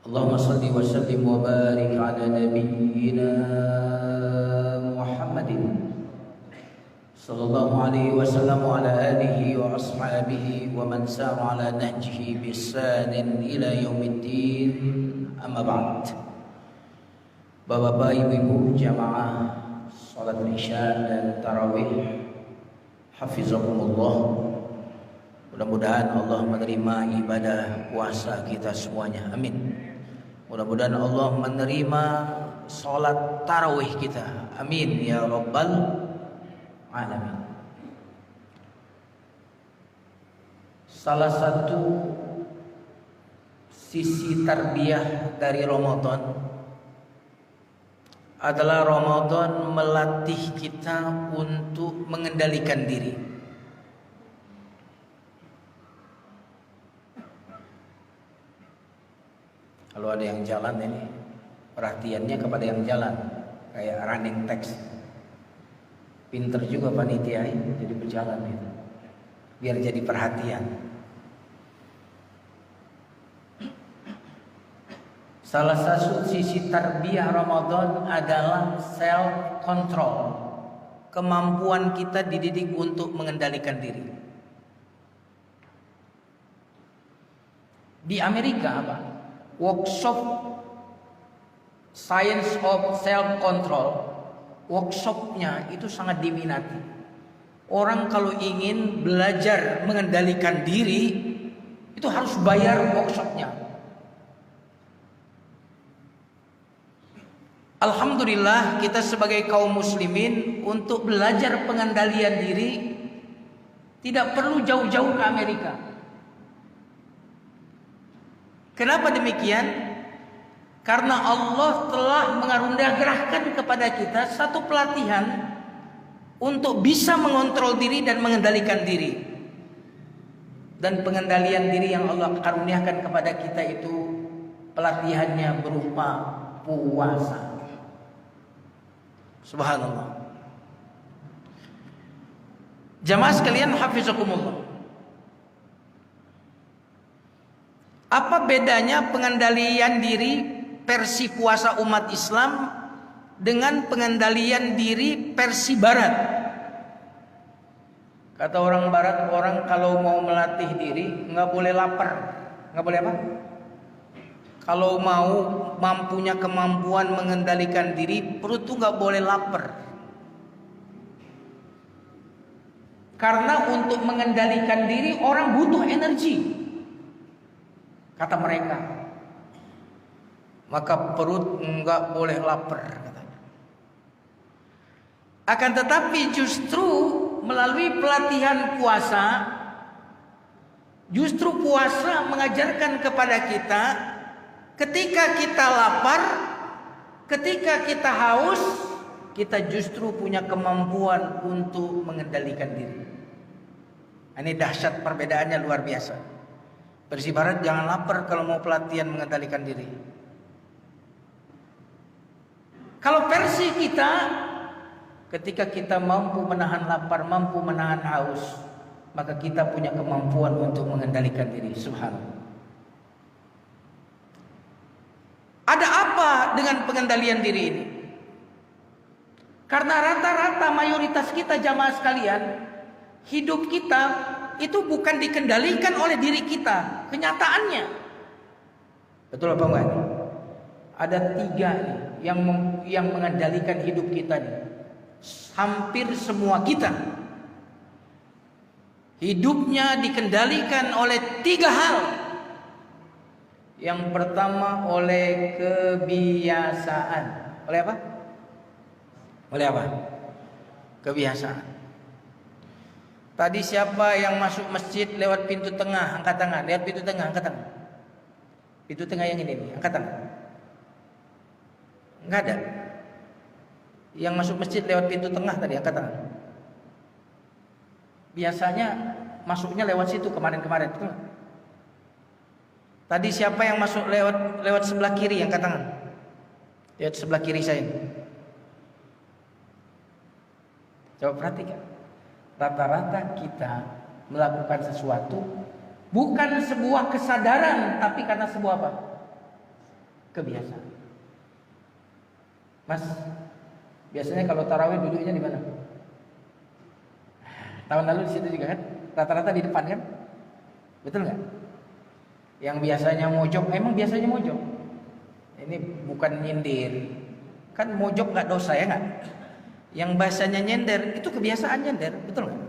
Allahumma salli wa sallim wa barik ala nabiyyina Muhammadin sallallahu alaihi wasallam wa ala alihi wa ashabihi wa man sara ala nahjihi bisanin ila yaumiddin. Amma ba'd. Bapak-bapak, ibu-ibu jamaah salat isya dan tarawih, hafizakumullah. Mudah-mudahan Allah menerima ibadah puasa kita semuanya. Amin. Mudah-mudahan Allah menerima salat tarawih kita. Amin ya rabbal alamin. Salah satu sisi tarbiyah dari Ramadan adalah Ramadan melatih kita untuk mengendalikan diri. Kalau ada yang jalan ini, perhatiannya kepada yang jalan, kayak running text. Pinter juga panitia ini, jadi berjalan itu, biar jadi perhatian. Salah satu sisi tarbiyah Ramadan adalah self control, kemampuan kita dididik untuk mengendalikan diri. Di Amerika apa? Workshop Science of Self Control, workshopnya itu sangat diminati. Orang kalau ingin belajar mengendalikan diri itu harus bayar workshopnya. Alhamdulillah kita sebagai kaum muslimin untuk belajar pengendalian diri tidak perlu jauh-jauh ke Amerika. Kenapa demikian? Karena Allah telah mengaruniakan kepada kita satu pelatihan untuk bisa mengontrol diri dan mengendalikan diri. Dan pengendalian diri yang Allah karuniakan kepada kita itu pelatihannya berupa puasa. Subhanallah. Jamaah sekalian, hafizakumullah. Apa bedanya pengendalian diri versi puasa umat Islam dengan pengendalian diri versi Barat? Kata orang Barat, orang kalau mau melatih diri nggak boleh lapar, nggak boleh apa? Kalau mau mampunya kemampuan mengendalikan diri, perut tuh nggak boleh lapar. Karena untuk mengendalikan diri orang butuh energi. Kata mereka, maka perut enggak boleh lapar katanya. Akan tetapi justru melalui pelatihan puasa, justru puasa mengajarkan kepada kita ketika kita lapar, ketika kita haus, kita justru punya kemampuan untuk mengendalikan diri. Ini dahsyat, perbedaannya luar biasa. Versi Barat jangan lapar kalau mau pelatihan mengendalikan diri. Kalau versi kita, ketika kita mampu menahan lapar, mampu menahan haus, maka kita punya kemampuan untuk mengendalikan diri. Subhanallah. Ada apa dengan pengendalian diri ini? Karena rata-rata mayoritas kita jamaah sekalian, hidup kita itu bukan dikendalikan oleh diri kita, kenyataannya. Betul apa enggak? Ada tiga nih yang mengendalikan hidup kita nih. Hampir semua kita hidupnya dikendalikan oleh tiga hal. Yang pertama oleh kebiasaan. Oleh apa? Oleh apa? Kebiasaan. Tadi siapa yang masuk masjid lewat pintu tengah? Angkat tangan. Lihat pintu tengah, angkat tangan. Pintu tengah yang ini nih, angkat tangan. Enggak ada. Yang masuk masjid lewat pintu tengah tadi, angkat tangan. Biasanya masuknya lewat situ kemarin-kemarin. Betul? Tadi siapa yang masuk lewat sebelah kiri, angkat tangan. Lihat sebelah kiri saya. Coba perhatikan. Rata-rata kita melakukan sesuatu bukan sebuah kesadaran, tapi karena sebuah apa? Kebiasaan. Mas, biasanya kalau tarawih duduknya di mana? Tahun lalu di situ juga kan? Rata-rata di depan kan? Betul nggak? Yang biasanya mojok, emang biasanya mojok. Ini bukan nyindir. Kan mojok nggak dosa ya nggak? Yang bahasanya nyender itu kebiasaan nyender, betul nggak?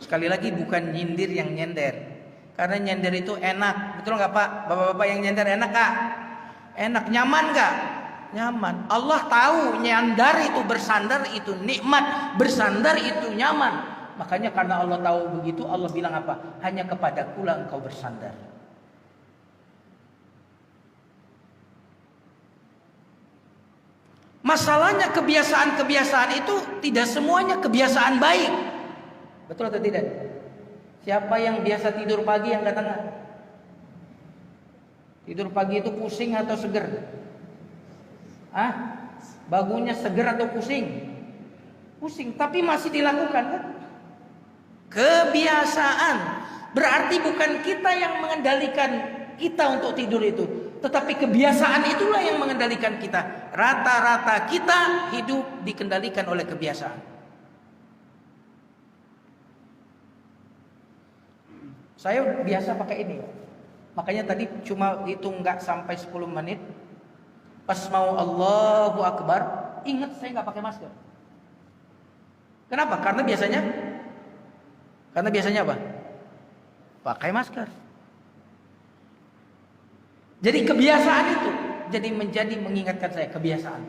Sekali lagi bukan nyindir yang nyender. Karena nyender itu enak, betul nggak Pak? Bapak-bapak yang nyender enak nggak? Enak, nyaman nggak? Nyaman. Allah tahu nyandar itu bersandar itu nikmat, bersandar itu nyaman. Makanya karena Allah tahu begitu, Allah bilang apa? Hanya kepadaku lah engkau bersandar. Masalahnya kebiasaan-kebiasaan itu tidak semuanya kebiasaan baik. Betul atau tidak? Siapa yang biasa tidur pagi yang kata enggak? Tidur pagi itu pusing atau seger? Bangunnya seger atau pusing? Pusing, tapi masih dilakukan kan? Kebiasaan. Berarti bukan kita yang mengendalikan kita untuk tidur itu, tetapi kebiasaan itulah yang mengendalikan kita. Rata-rata kita hidup dikendalikan oleh kebiasaan. Saya biasa pakai ini. Makanya tadi cuma hitung nggak sampai 10 menit. Pas mau Allahu Akbar, ingat saya nggak pakai masker. Kenapa? Karena biasanya apa? Pakai masker. Jadi kebiasaan itu menjadi mengingatkan saya kebiasaan.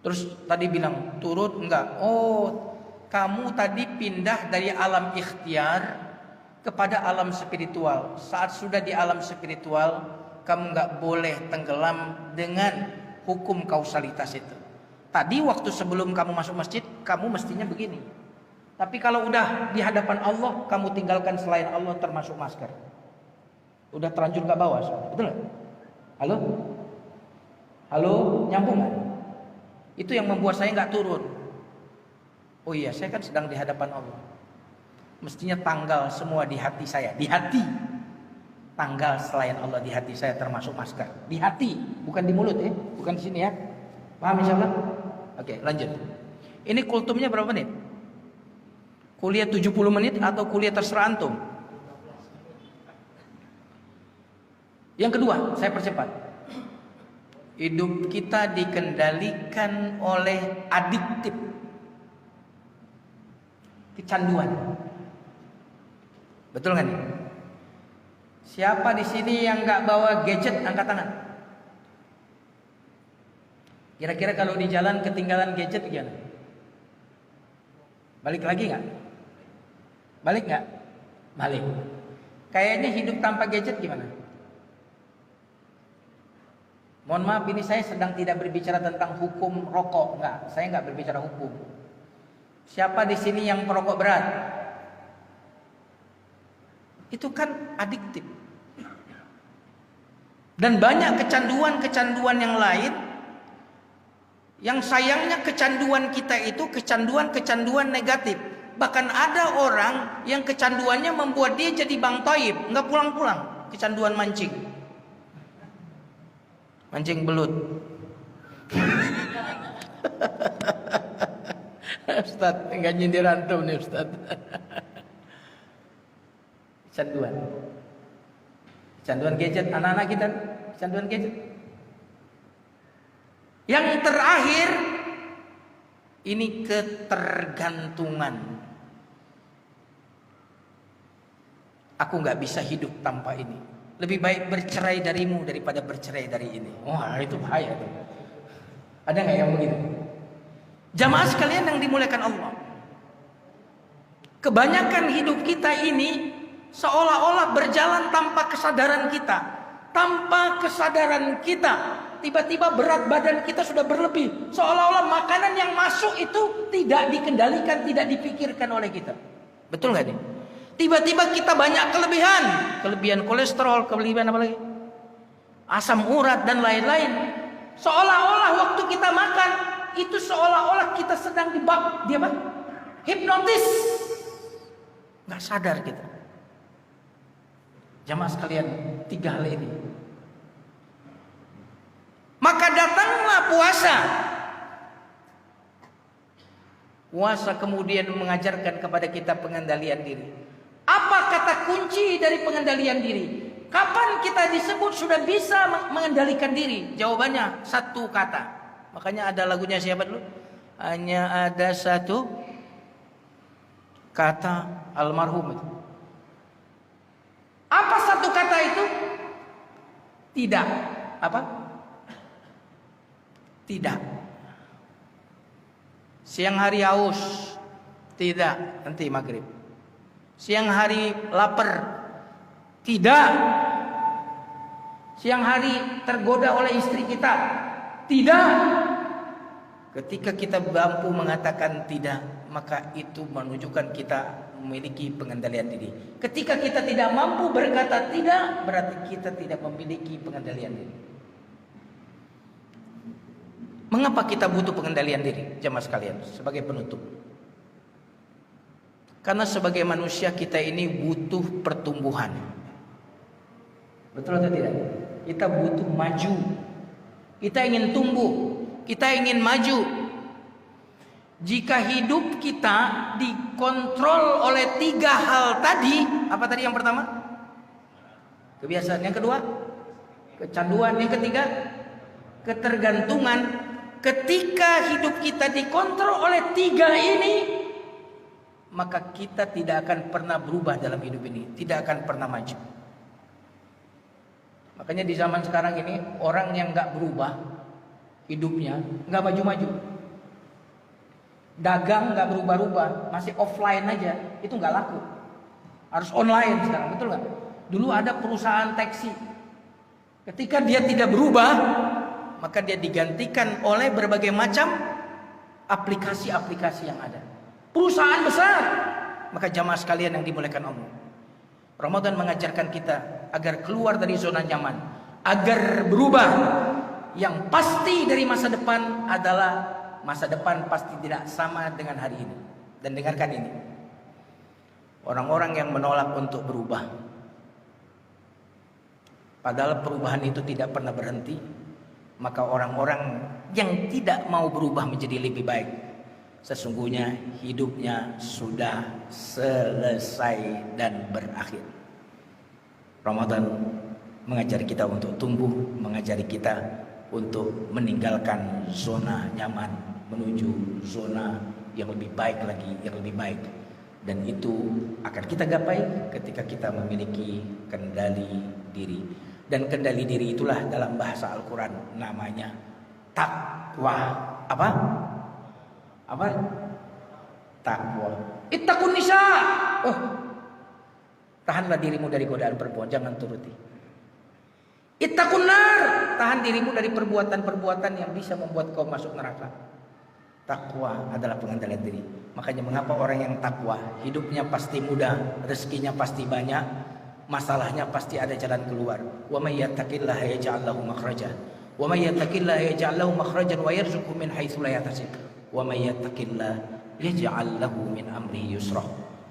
Terus tadi bilang turut enggak? Oh, kamu tadi pindah dari alam ikhtiar kepada alam spiritual. Saat sudah di alam spiritual, kamu enggak boleh tenggelam dengan hukum kausalitas itu. Tadi waktu sebelum kamu masuk masjid, kamu mestinya begini. Tapi kalau udah di hadapan Allah, kamu tinggalkan selain Allah termasuk masker. Udah terlanjur ke bawah, betul nggak? Halo, nyambung nggak? Itu yang membuat saya nggak turun. Oh iya, saya kan sedang di hadapan Allah. Mestinya tanggal semua di hati saya, di hati. Tanggal selain Allah di hati saya termasuk masker. Di hati, bukan di mulut ya, bukan di sini ya. Paham insyaallah? Oke, lanjut. Ini kultumnya berapa menit? Kuliah 70 menit atau kuliah terserah antum? Yang kedua, saya percepat. Hidup kita dikendalikan oleh adiktif, kecanduan. Betul kan? Siapa di sini yang nggak bawa gadget, angkat tangan. Kira-kira kalau di jalan ketinggalan gadget gimana? Balik lagi nggak? Balik nggak? Balik. Kayaknya hidup tanpa gadget gimana? Mohon maaf, ini saya sedang tidak berbicara tentang hukum rokok, enggak. Saya enggak berbicara hukum. Siapa di sini yang perokok berat? Itu kan adiktif. Dan banyak kecanduan-kecanduan yang lain. Yang sayangnya kecanduan kita itu kecanduan-kecanduan negatif. Bahkan ada orang yang kecanduannya membuat dia jadi Bang Toib, enggak pulang-pulang. Kecanduan mancing. Mancing belut. Ustaz, enggak nyindir antum nih Ustaz. Kecanduan. Kecanduan gadget anak-anak kita, kecanduan gadget. Yang terakhir ini ketergantungan. Aku enggak bisa hidup tanpa ini. Lebih baik bercerai darimu daripada bercerai dari ini. Wah, itu bahaya. Ada nggak yang begitu? Jamaah sekalian yang dimuliakan Allah. Kebanyakan hidup kita ini seolah-olah berjalan tanpa kesadaran kita. Tanpa kesadaran kita, tiba-tiba berat badan kita sudah berlebih. Seolah-olah makanan yang masuk itu tidak dikendalikan, tidak dipikirkan oleh kita. Betul nggak nih? Tiba-tiba kita banyak kelebihan kolesterol, kelebihan apa lagi? Asam urat dan lain-lain. Seolah-olah waktu kita makan itu seolah-olah kita sedang hipnotis. Nggak sadar kita. Jamaah sekalian, 3 hal ini puasa. Puasa kemudian mengajarkan kepada kita pengendalian diri. Apa kata kunci dari pengendalian diri? Kapan kita disebut sudah bisa mengendalikan diri? Jawabannya satu kata. Makanya ada lagunya siapa dulu? Hanya ada satu kata almarhum itu. Apa satu kata itu? Tidak. Apa? Tidak. Siang hari haus. Tidak. Nanti maghrib. Siang hari lapar. Tidak. Siang hari tergoda oleh istri kita. Tidak. Ketika kita mampu mengatakan tidak, maka itu menunjukkan kita memiliki pengendalian diri. Ketika kita tidak mampu berkata tidak, berarti kita tidak memiliki pengendalian diri. Mengapa kita butuh pengendalian diri, jemaah sekalian, sebagai penutup? Karena sebagai manusia kita ini butuh pertumbuhan. Betul atau tidak? Kita butuh maju. Kita ingin tumbuh. Kita ingin maju. Jika hidup kita dikontrol oleh 3 hal tadi, apa tadi yang pertama? Kebiasaan. Yang kedua? Kecanduan. Yang ketiga? Ketergantungan. Ketika hidup kita dikontrol oleh 3 ini, maka kita tidak akan pernah berubah dalam hidup ini, tidak akan pernah maju. Makanya di zaman sekarang ini orang yang nggak berubah hidupnya, nggak maju-maju. Dagang nggak berubah-ubah, masih offline aja, itu nggak laku. Harus online sekarang, betul nggak? Dulu ada perusahaan taksi, ketika dia tidak berubah, maka dia digantikan oleh berbagai macam aplikasi-aplikasi yang ada. Perusahaan besar. Maka jamaah sekalian yang dimuliakan Allah, Ramadan mengajarkan kita agar keluar dari zona nyaman, agar berubah. Yang pasti dari masa depan adalah masa depan pasti tidak sama dengan hari ini. Dan dengarkan ini, orang-orang yang menolak untuk berubah, padahal perubahan itu tidak pernah berhenti, maka orang-orang yang tidak mau berubah menjadi lebih baik, sesungguhnya hidupnya sudah selesai dan berakhir. Ramadan mengajari kita untuk tumbuh, mengajari kita untuk meninggalkan zona nyaman menuju zona yang lebih baik lagi, yang lebih baik. Dan itu akan kita gapai ketika kita memiliki kendali diri. Dan kendali diri itulah dalam bahasa Al-Quran namanya takwa. Apa? Apa? Takwa. Ittaqun nisa. Oh, tahanlah dirimu dari godaan perempuan, jangan turuti. Ittaqun nar. Tahan dirimu dari perbuatan-perbuatan yang bisa membuat kau masuk neraka. Takwa adalah pengendalian diri. Makanya mengapa orang yang takwa hidupnya pasti mudah, rezekinya pasti banyak, masalahnya pasti ada jalan keluar. Wa may yattaqillaha yaj'al lahu makhraja. Wa may yattaqillaha yaj'al lahu makhrajan wa yarzuqhu min haitsu la yahtasib. Wa may yattaqillaha yaj'al lahu min amrihi yusra.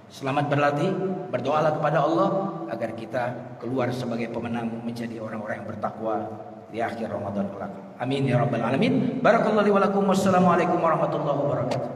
Selamat berlatih, berdoalah kepada Allah agar kita keluar sebagai pemenang, menjadi orang-orang yang bertakwa di akhir Ramadan kelak. Amin ya rabbal alamin. Barakallahu li wa lakum. Wassalamualaikum warahmatullahi wabarakatuh.